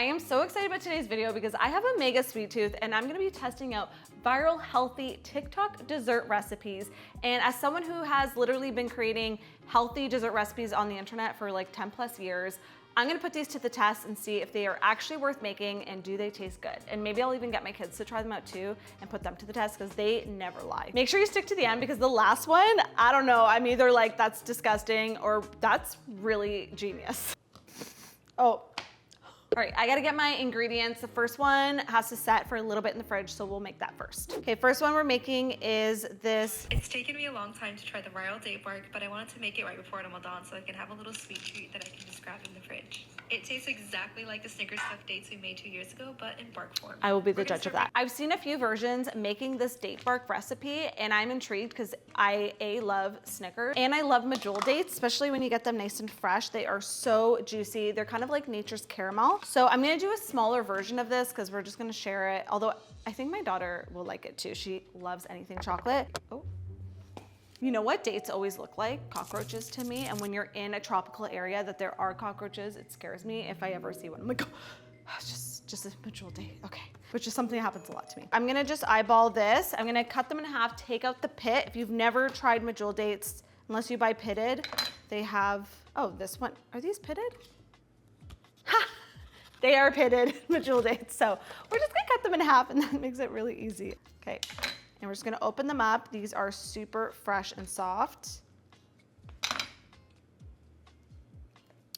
I am so excited about today's video because I have a mega sweet tooth and I'm gonna be testing out viral healthy TikTok dessert recipes. And as someone who has literally been creating healthy dessert recipes on the internet for like 10 plus years, I'm gonna put these to the test and see if they are actually worth making and do they taste good. And maybe I'll even get my kids to try them out too and put them to the test because they never lie. Make sure you stick to the end because the last one, I don't know, I'm either like, that's disgusting or that's really genius. Oh. All right, I gotta get my ingredients. The first one has to set for a little bit in the fridge, so we'll make that first. Okay, first one we're making is this. It's taken me a long time to try the viral date bark, but I wanted to make it right before Ramadan so I can have a little sweet treat that I can just grab in the fridge. It tastes exactly like the Snickers stuffed dates we made 2 years ago, but in bark form. I will be the judge of that. I've seen a few versions making this date bark recipe, and I'm intrigued because I love Snickers and I love medjool dates, especially when you get them nice and fresh. They are so juicy. They're kind of like nature's caramel. So I'm gonna do a smaller version of this because we're just gonna share it. Although I think my daughter will like it too. She loves anything chocolate. Oh. You know what dates always look like? Cockroaches to me. And when you're in a tropical area that there are cockroaches, it scares me if I ever see one. I'm like, oh, just a medjool date, okay. Which is something that happens a lot to me. I'm gonna just eyeball this. I'm gonna cut them in half, take out the pit. If you've never tried medjool dates, unless you buy pitted, they have, oh, this one, are these pitted? Ha! They are pitted medjool dates. So we're just gonna cut them in half and that makes it really easy. Okay. And we're just gonna open them up. These are super fresh and soft.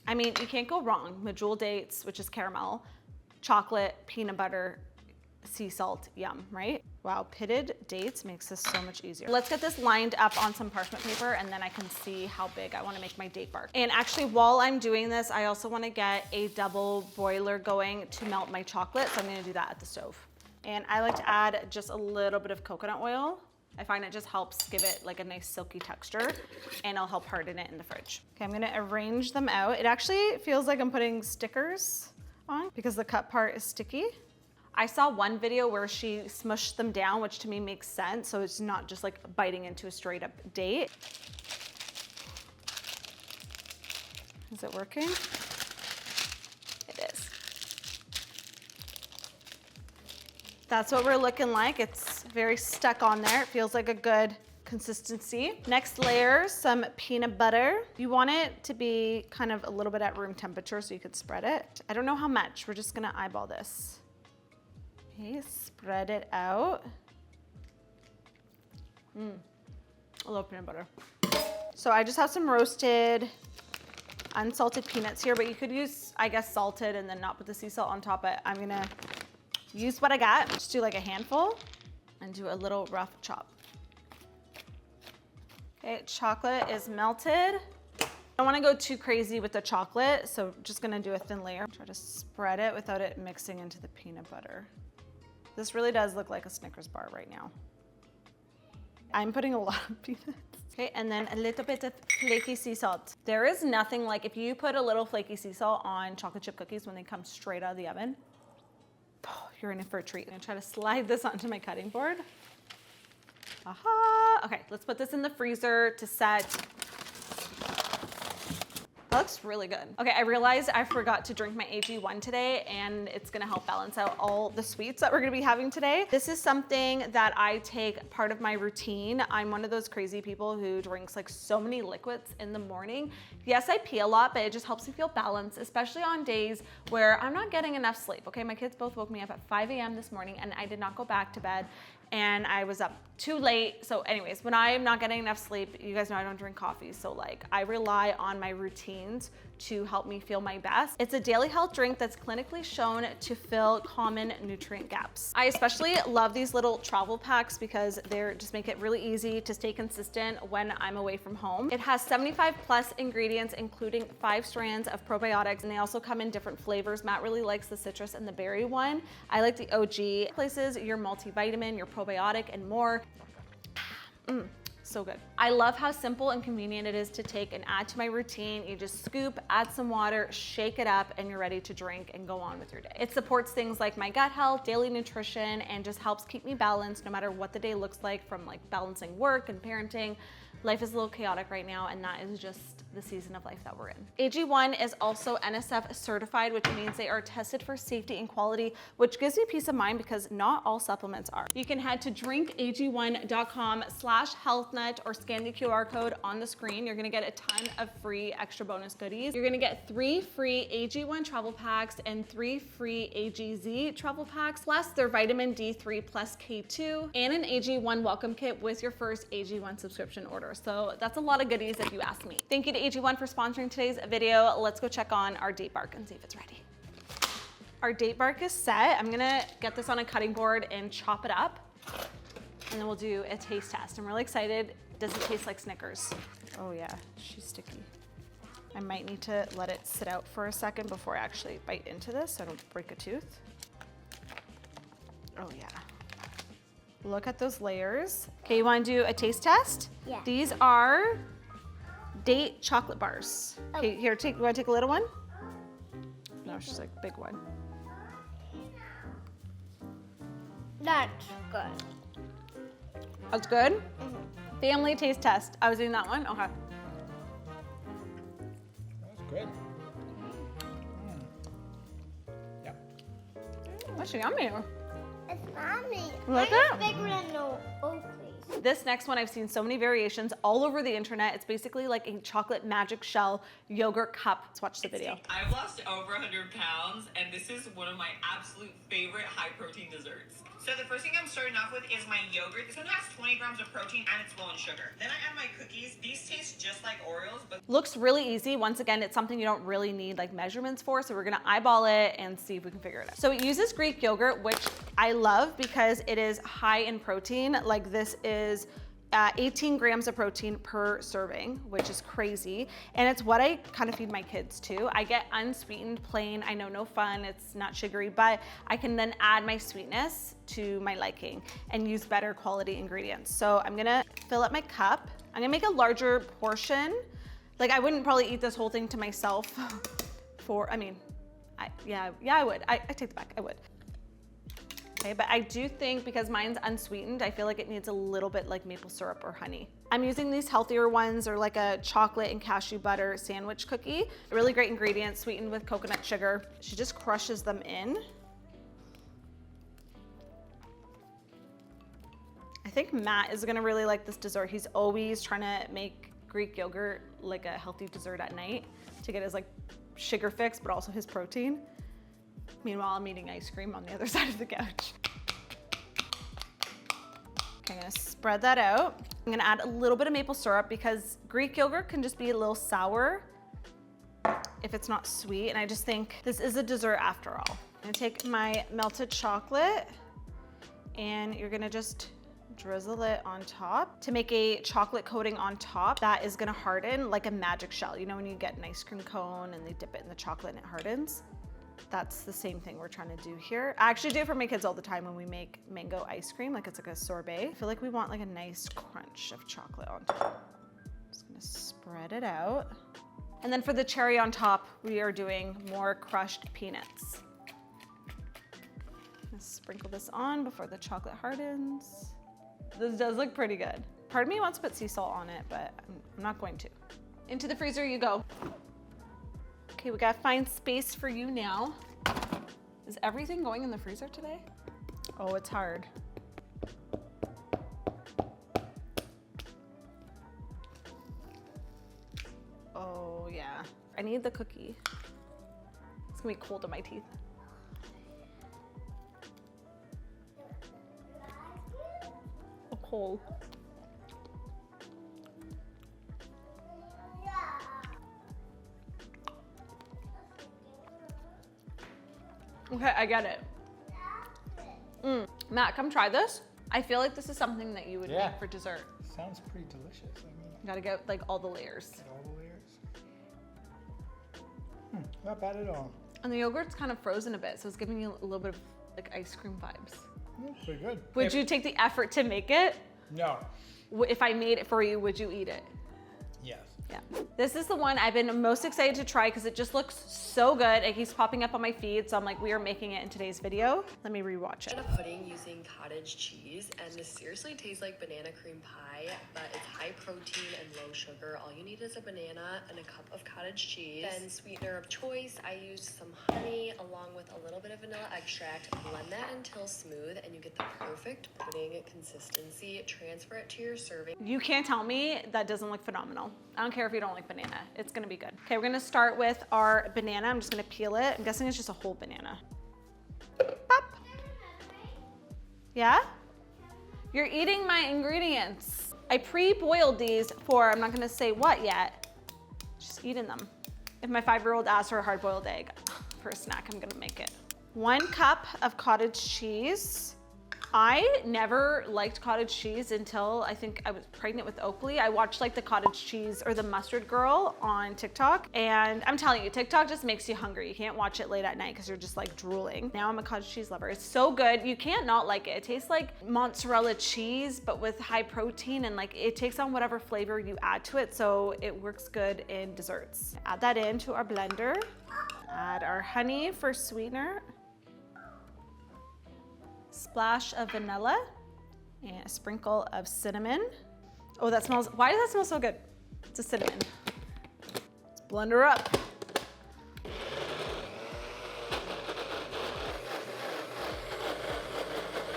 I mean, you can't go wrong. Medjool dates, which is caramel, chocolate, peanut butter, sea salt, yum, right? Wow, pitted dates makes this so much easier. Let's get this lined up on some parchment paper and then I can see how big I wanna make my date bark. And actually, while I'm doing this, I also wanna get a double boiler going to melt my chocolate, so I'm gonna do that at the stove. And I like to add just a little bit of coconut oil. I find it just helps give it like a nice silky texture and it'll help harden it in the fridge. Okay, I'm gonna arrange them out. It actually feels like I'm putting stickers on because the cut part is sticky. I saw one video where she smushed them down, which to me makes sense. So it's not just like biting into a straight up date. Is it working? It is. That's what we're looking like. It's very stuck on there. It feels like a good consistency. Next layer, some peanut butter. You want it to be kind of a little bit at room temperature so you could spread it. I don't know how much. We're just gonna eyeball this. Okay, spread it out. I love peanut butter. So I just have some roasted, unsalted peanuts here, but you could use, I guess, salted and then not put the sea salt on top, but I'm gonna use what I got. Just do like a handful and do a little rough chop. Okay, chocolate is melted. I don't wanna go too crazy with the chocolate, so just gonna do a thin layer. Try to spread it without it mixing into the peanut butter. This really does look like a Snickers bar right now. I'm putting a lot of peanuts. Okay, and then a little bit of flaky sea salt. There is nothing like if you put a little flaky sea salt on chocolate chip cookies when they come straight out of the oven, oh, you're in it for a treat. I'm gonna try to slide this onto my cutting board. Aha! Okay, let's put this in the freezer to set. That looks really good. Okay, I realized I forgot to drink my AG1 today and it's gonna help balance out all the sweets that we're gonna be having today. This is something that I take part of my routine. I'm one of those crazy people who drinks like so many liquids in the morning. Yes, I pee a lot, but it just helps me feel balanced, especially on days where I'm not getting enough sleep. Okay, my kids both woke me up at 5 a.m. this morning and I did not go back to bed and I was up too late. So anyways, when I'm not getting enough sleep, you guys know I don't drink coffee. So like I rely on my routines to help me feel my best. It's a daily health drink that's clinically shown to fill common nutrient gaps. I especially love these little travel packs because they're just make it really easy to stay consistent when I'm away from home. It has 75 plus ingredients, including 5 strands of probiotics, and they also come in different flavors. Matt really likes the citrus and the berry one. I like the OG. Places your multivitamin, your probiotic, and more. So good. I love how simple and convenient it is to take and add to my routine. You just scoop, add some water, shake it up, and you're ready to drink and go on with your day. It supports things like my gut health, daily nutrition, and just helps keep me balanced no matter what the day looks like, from like balancing work and parenting. Life is a little chaotic right now, and that is just the season of life that we're in. AG1 is also NSF certified, which means they are tested for safety and quality, which gives me peace of mind because not all supplements are. You can head to drinkag1.com/healthnut or scan the QR code on the screen. You're gonna get a ton of free extra bonus goodies. You're gonna get 3 free AG1 travel packs and 3 free AGZ travel packs, plus their vitamin D3 plus K2 and an AG1 welcome kit with your first AG1 subscription order. So that's a lot of goodies if you ask me. Thank you to AG1 for sponsoring today's video. Let's go check on our date bark and see if it's ready. Our date bark is set. I'm gonna get this on a cutting board and chop it up, and then we'll do a taste test. I'm really excited. Does it taste like Snickers? Oh yeah, she's sticky. I might need to let it sit out for a second before I actually bite into this so I don't break a tooth. Oh yeah. Look at those layers. Okay, you wanna do a taste test? Yeah. These are date chocolate bars. Okay, here, you wanna take a little one? No, she's like big one. That's good. That's good? Family taste test. I was doing that one, okay. That's good. Yeah. That's yummy. It's mommy. Look Mine at is bigger than the Oakley's. This next one, I've seen so many variations all over the internet. It's basically like a chocolate magic shell yogurt cup. Let's watch the video. I've lost over 100 pounds, and this is one of my absolute favorite high protein desserts. So the first thing I'm starting off with is my yogurt. This one has 20 grams of protein and it's low in sugar. Then I add my cookies. These taste just like Oreos, but Looks really easy. Once again, it's something you don't really need like measurements for, so we're gonna eyeball it and see if we can figure it out. So it uses Greek yogurt, which I love because it is high in protein. Like this is 18 grams of protein per serving, which is crazy. And it's what I kind of feed my kids too. I get unsweetened plain. I know, no fun, it's not sugary, but I can then add my sweetness to my liking and use better quality ingredients. So I'm gonna fill up my cup. I'm gonna make a larger portion. Like I wouldn't probably eat this whole thing to myself I would. I take it back, I would. Okay, but I do think because mine's unsweetened, I feel like it needs a little bit like maple syrup or honey. I'm using these healthier ones, or like a chocolate and cashew butter sandwich cookie. Really great ingredients, sweetened with coconut sugar. She just crushes them in. I think Matt is gonna really like this dessert. He's always trying to make Greek yogurt like a healthy dessert at night to get his like sugar fix, but also his protein. Meanwhile, I'm eating ice cream on the other side of the couch. Okay, I'm gonna spread that out. I'm gonna add a little bit of maple syrup because Greek yogurt can just be a little sour if it's not sweet, and I just think this is a dessert after all. I'm gonna take my melted chocolate, and you're gonna just drizzle it on top to make a chocolate coating on top that is gonna harden like a magic shell. You know when you get an ice cream cone and they dip it in the chocolate and it hardens? That's the same thing we're trying to do here. I actually do it for my kids all the time when we make mango ice cream, like it's like a sorbet. I feel like we want like a nice crunch of chocolate on top. Just gonna spread it out. And then for the cherry on top, we are doing more crushed peanuts. Let's sprinkle this on before the chocolate hardens. This does look pretty good. Part of me wants to put sea salt on it, but I'm not going to. Into the freezer you go. Okay, we gotta find space for you now. Is everything going in the freezer today? Oh, it's hard. Oh yeah, I need the cookie. It's gonna be cold in my teeth. Oh, cold. Okay, I get it. Matt, come try this. I feel like this is something that you would make for dessert. Sounds pretty delicious. I mean, You gotta get like all the layers. get all the layers. Not bad at all. And the yogurt's kind of frozen a bit, so it's giving you a little bit of like ice cream vibes. Pretty good. Would you take the effort to make it? No. If I made it for you, would you eat it? Yes. Yeah. This is the one I've been most excited to try because it just looks so good. It keeps popping up on my feed, so I'm like, we are making it in today's video. Let me rewatch it. A pudding using cottage cheese, and this seriously tastes like banana cream pie, but it's high protein and low sugar. All you need is a banana and a cup of cottage cheese. Then sweetener of choice, I used some honey along with a little bit of vanilla extract. Blend that until smooth, and you get the perfect pudding consistency. Transfer it to your serving. You can't tell me that doesn't look phenomenal. I don't care if you don't like banana, it's gonna be good. Okay, we're gonna start with our banana. I'm just gonna peel it. I'm guessing it's just a whole banana. Pop. Yeah? You're eating my ingredients. I pre-boiled these for, I'm not gonna say what yet, just eating them. If my 5-year-old asks for a hard-boiled egg for a snack, I'm gonna make it. 1 cup of cottage cheese. I never liked cottage cheese until I think I was pregnant with Oakley. I watched like the cottage cheese or the mustard girl on TikTok, and I'm telling you, TikTok just makes you hungry. You can't watch it late at night because you're just like drooling. Now I'm a cottage cheese lover. It's so good. You can't not like it. It tastes like mozzarella cheese, but with high protein, and like it takes on whatever flavor you add to it, so it works good in desserts. Add that into our blender. Add our honey for sweetener. Splash of vanilla and a sprinkle of cinnamon. Oh, that smells, why does that smell so good? It's a cinnamon. Let's blend her up.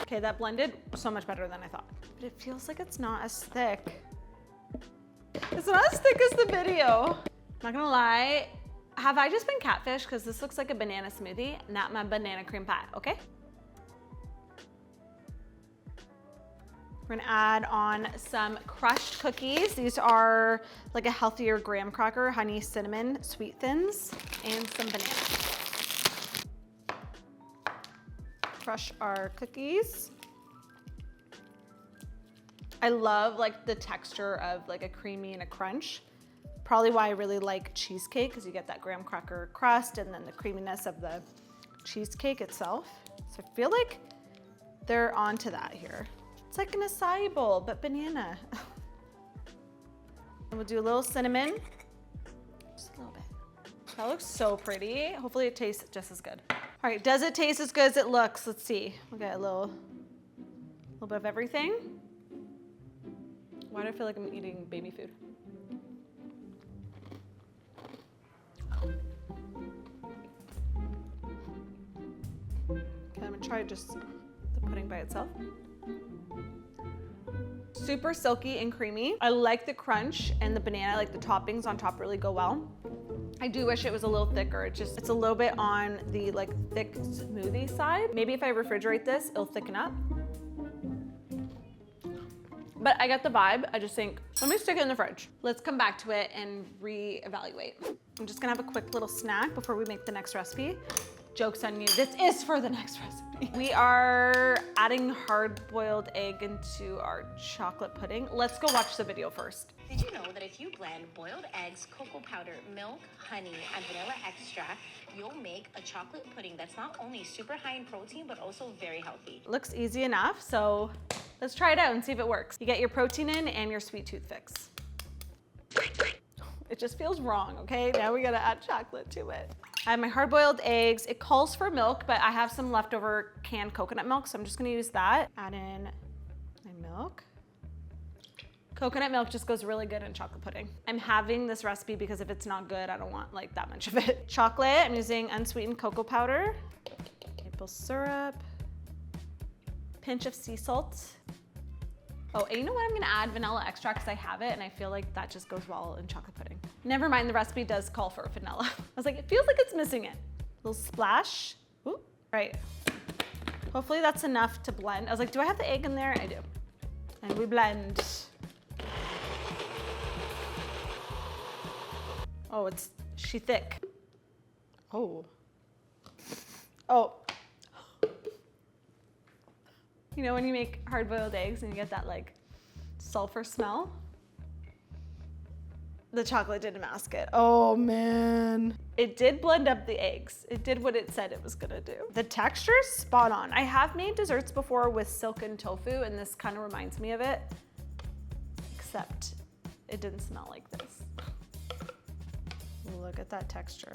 Okay, that blended so much better than I thought. But it feels like it's not as thick. It's not as thick as the video. Not gonna lie, have I just been catfished? Because this looks like a banana smoothie, not my banana cream pie, okay? We're gonna add on some crushed cookies. These are like a healthier graham cracker, honey, cinnamon, sweet thins, and some bananas. Crush our cookies. I love like the texture of like a creamy and a crunch. Probably why I really like cheesecake, because you get that graham cracker crust and then the creaminess of the cheesecake itself. So I feel like they're onto that here. It's like an acai bowl, but banana. And we'll do a little cinnamon, just a little bit. That looks so pretty. Hopefully it tastes just as good. All right, does it taste as good as it looks? Let's see. We'll get a little bit of everything. Why do I feel like I'm eating baby food? Okay, I'm gonna try just the pudding by itself. Super silky and creamy. I like the crunch and the banana, like the toppings on top really go well. I do wish it was a little thicker. It's a little bit on the like thick smoothie side. Maybe if I refrigerate this, it'll thicken up. But I get the vibe. I just think, let me stick it in the fridge. Let's come back to it and reevaluate. I'm just gonna have a quick little snack before we make the next recipe. Joke's on you, this is for the next recipe. We are adding hard-boiled egg into our chocolate pudding. Let's go watch the video first. Did you know that if you blend boiled eggs, cocoa powder, milk, honey, and vanilla extract, you'll make a chocolate pudding that's not only super high in protein, but also very healthy? Looks easy enough, so let's try it out and see if it works. You get your protein in and your sweet tooth fix. It just feels wrong, okay? Now we gotta add chocolate to it. I have my hard-boiled eggs. It calls for milk, but I have some leftover canned coconut milk, so I'm just gonna use that. Add in my milk. Coconut milk just goes really good in chocolate pudding. I'm having this recipe because if it's not good, I don't want like that much of it. Chocolate, I'm using unsweetened cocoa powder, maple syrup, pinch of sea salt. Oh, and you know what? I'm gonna add vanilla extract because I have it and I feel like that just goes well in chocolate pudding. Never mind, the recipe does call for vanilla. I was like, it feels like it's missing it. A little splash. Ooh, right. Hopefully that's enough to blend. I was like, do I have the egg in there? I do. And we blend. Oh, she thick. Oh. Oh. You know when you make hard-boiled eggs and you get that like sulfur smell? The chocolate didn't mask it. Oh man. It did blend up the eggs. It did what it said it was gonna do. The texture's spot on. I have made desserts before with silken tofu and this kind of reminds me of it, except it didn't smell like this. Look at that texture.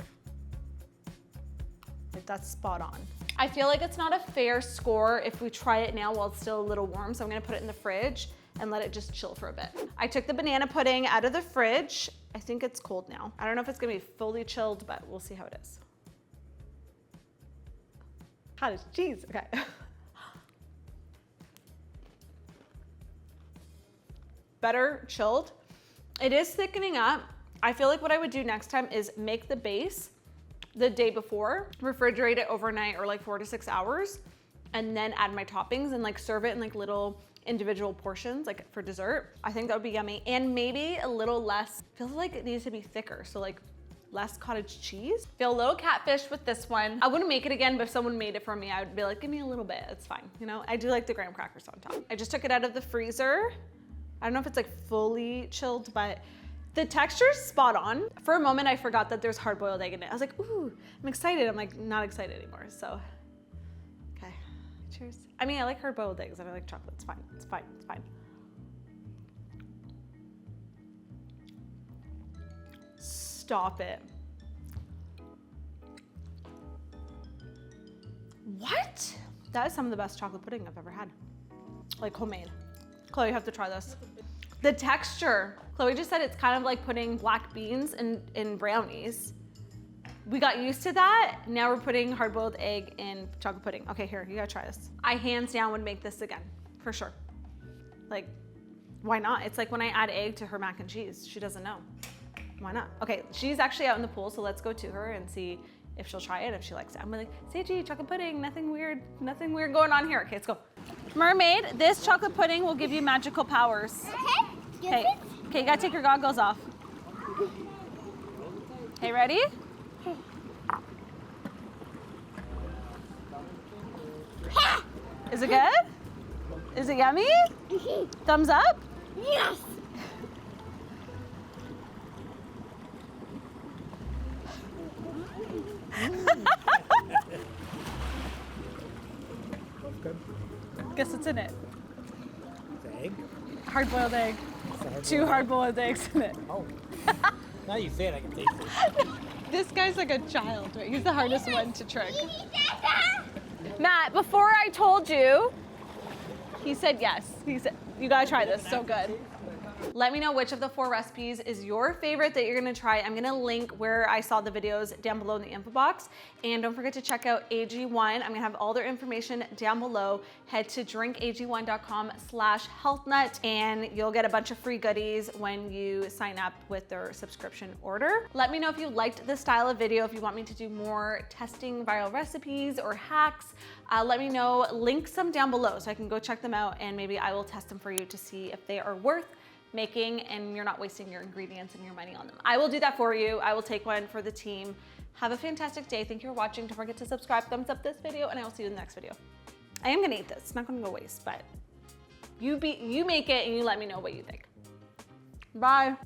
Like, that's spot on. I feel like it's not a fair score if we try it now while it's still a little warm, so I'm gonna put it in the fridge and let it just chill for a bit. I took the banana pudding out of the fridge. I think it's cold now. I don't know if it's gonna be fully chilled, but we'll see how it is. Cottage cheese, okay. Better chilled. It is thickening up. I feel like what I would do next time is make the base the day before, refrigerate it overnight or like 4 to 6 hours, and then add my toppings and like serve it in like little individual portions, like for dessert. I think that would be yummy. And maybe a little less, feels like it needs to be thicker. So like less cottage cheese. Feel a little catfish with this one. I wouldn't make it again, but if someone made it for me, I would be like, give me a little bit, it's fine. You know, I do like the graham crackers on top. I just took it out of the freezer. I don't know if it's like fully chilled, but the texture's spot on. For a moment, I forgot that there's hard-boiled egg in it. I was like, ooh, I'm excited. I'm like not excited anymore, so. Okay, cheers. I mean, I like hard-boiled eggs and I like chocolate. It's fine, it's fine, it's fine. Stop it. What? That is some of the best chocolate pudding I've ever had. Like homemade. Chloe, you have to try this. The texture. Chloe just said it's kind of like putting black beans in brownies. We got used to that. Now we're putting hard-boiled egg in chocolate pudding. Okay, here, you gotta try this. I hands down would make this again, for sure. Like, why not? It's like when I add egg to her mac and cheese. She doesn't know. Why not? Okay, she's actually out in the pool, so let's go to her and see if she'll try it, if she likes it. I'm like, Seiji, chocolate pudding, nothing weird going on here. Okay, let's go. Mermaid, this chocolate pudding will give you magical powers. Okay, you gotta take your goggles off. Okay, ready? Is it good? Is it yummy? Thumbs up? Yes. Good. Guess what's in it? It's egg. Hard-boiled egg. It's Two hard-boiled eggs in it. Oh. Now you say it, I can taste it. This guy's like a child, right? He's the hardest one to trick. Matt, before I told you, he said yes. He said, you gotta try this, so good. Let me know which of the 4 recipes is your favorite that you're gonna try. I'm gonna link where I saw the videos down below in the info box. And don't forget to check out AG1. I'm gonna have all their information down below. Head to drinkag1.com/healthnut and you'll get a bunch of free goodies when you sign up with their subscription order. Let me know if you liked this style of video, if you want me to do more testing viral recipes or hacks. Let me know, link some down below so I can go check them out and maybe I will test them for you to see if they are worth making and you're not wasting your ingredients and your money on them. I will do that for you. I will take one for the team. Have a fantastic day. Thank you for watching. Don't forget to subscribe, thumbs up this video, and I will see you in the next video. I am gonna eat this. It's not gonna go waste, but you make it and you let me know what you think. Bye.